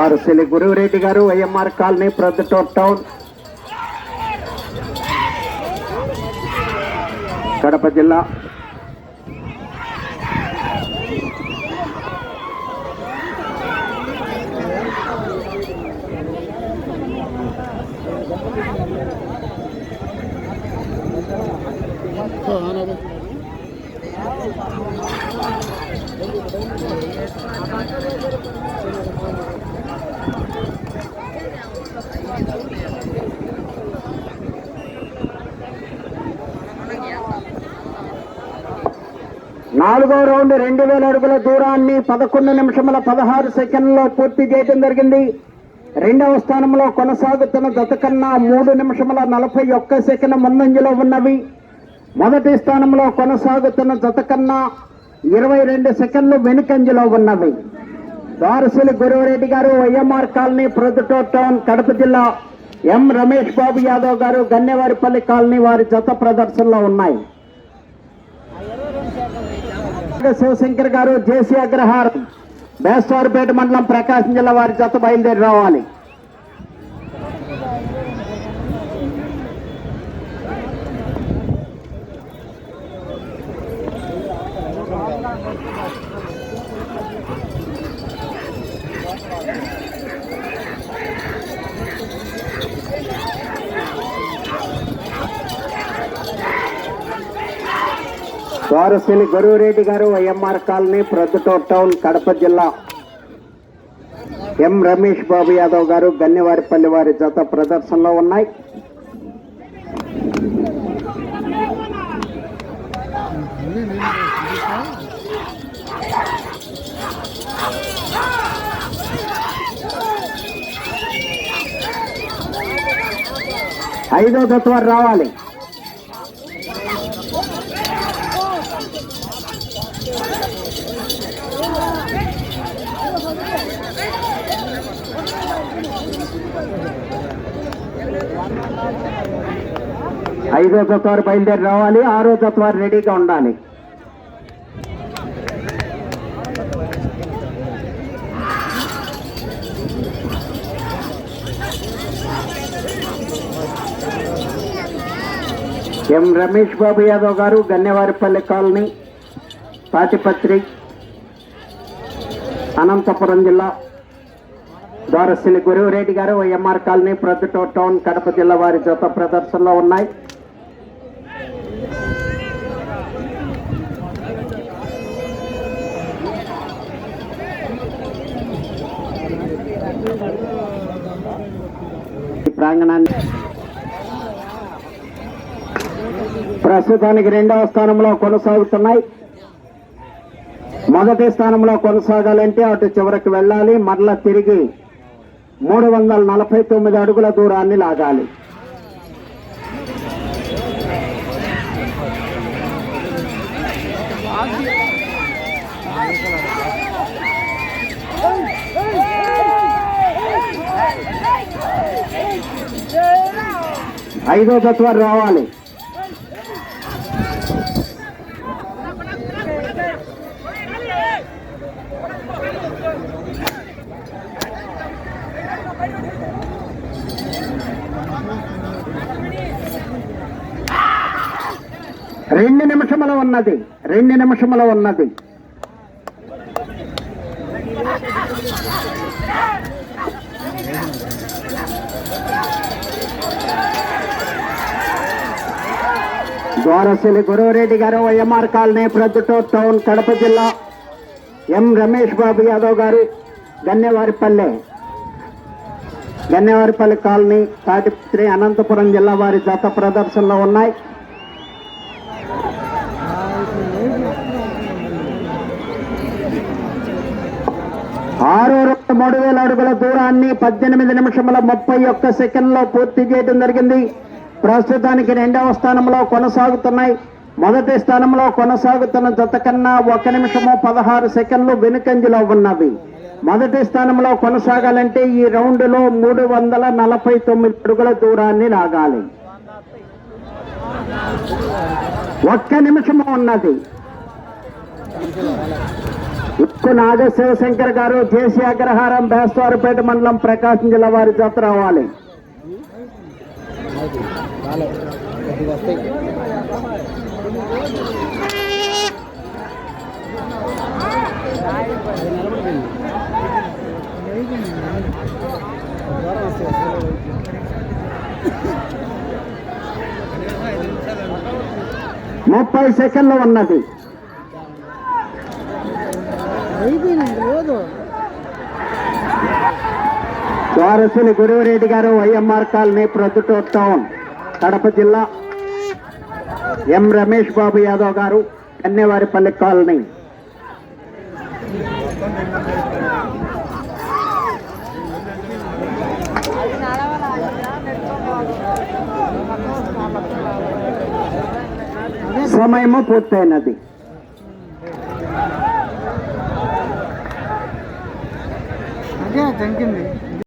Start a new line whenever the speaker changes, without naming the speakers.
ద్వారశిలి గురువరెడ్డి గారు YMR colony Proddatur town Kadapa జిల్లా. నాలుగో రౌండ్ 2000 అడుగుల దూరాన్ని 11 నిమిషముల 16 సెకండ్లలో పూర్తి చేయడం జరిగింది. రెండవ స్థానంలో కొనసాగుతున్న జత కన్నా 3 నిమిషముల 41 సెకండ్ ముందంజలో ఉన్నవి. మొదటి స్థానంలో కొనసాగుతున్న జత కన్నా 22 సెకండ్లు వెనుకంజలో ఉన్నవి. ద్వారశిలి గురువరెడ్డి గారు YMR colony Proddatur town Kadapa జిల్లా. ఎం రమేష్ బాబు యాదవ్ గారు గన్నెవారిపల్లి కాలనీ వారి జత ప్రదర్శనలో ఉన్నాయి. శివశంకర్ గారు జేసీ అగ్రహారం బేస్తవారిపేట మండలం ప్రకాశం జిల్లా వారి జత బయలుదేరి రావాలి. ద్వారశిలి గురువరెడ్డి గారు YMR colony Proddatur town Kadapa జిల్లా. ఎం రమేష్ బాబు యాదవ్ గారు గన్నెవారిపల్లి వారి జత ప్రదర్శనలో ఉన్నాయి. ఐదో జత వారు రావాలి. ఐదో జత వారు బయలుదేరి రావాలి. ఆరో జత వారు రెడీగా ఉండాలి. ఎం రమేష్ బాబు యాదవ్ గారు గన్నెవారిపల్లి కాలనీ తాటిపత్రి అనంతపురం జిల్లా. ద్వారశిలి గురువరెడ్డి గారు YMR colony Proddatur town Kadapa జిల్లా వారి జత ప్రదర్శనలో ఉన్నాయి. ప్రాంగణాన్ని ప్రస్తుతానికి రెండవ స్థానంలో కొనసాగుతున్నాయి. మొదటి స్థానంలో కొనసాగాలంటే అటు చివరికి వెళ్ళాలి. మరలా తిరిగి 349 అడుగుల దూరాన్ని లాగాలి. ఐదో జత వారు రావాలి. రెండు నిమిషముల ఉన్నది. ద్వారశిలి గురువరెడ్డి గారు YMR colony Proddatur town Kadapa జిల్లా. ఎం రమేష్ బాబు యాదవ్ గారు గన్నెవారిపల్లి కాలనీ తాటిపత్రి అనంతపురం జిల్లా వారి జత ప్రదర్శనలో ఉన్నాయి. ఆరో రౌండ్ 3000 అడుగుల దూరాన్ని 18 నిమిషముల 31 సెకండ్లో పూర్తి చేయడం జరిగింది. ప్రస్తుతానికి రెండవ స్థానంలో కొనసాగుతున్నాయి. మొదటి స్థానంలో కొనసాగుతున్న జత కన్నా 1 నిమిషము 16 సెకండ్లు వెనుకంజలో ఉన్నవి. మొదటి స్థానంలో కొనసాగాలంటే ఈ రౌండ్లో 349 అడుగుల దూరాన్ని లాగాలి. 1 నిమిషము ఉన్నది. నాగ శివశంకర్ గారు జేసీ అగ్రహారం బేస్తవారిపేట మండలం ప్రకాశం జిల్లా వారి జత రావాలి. ముప్పై సెకండ్లు ఉన్నది. వారసుని గురువరెడ్డి గారు YMR colony Proddatur town Kadapa జిల్లా. ఎం రమేష్ బాబు యాదవ్ గారు కన్నేవారిపల్లి కాలనీ. సమయము పూర్తయినది.
తగ్గింది.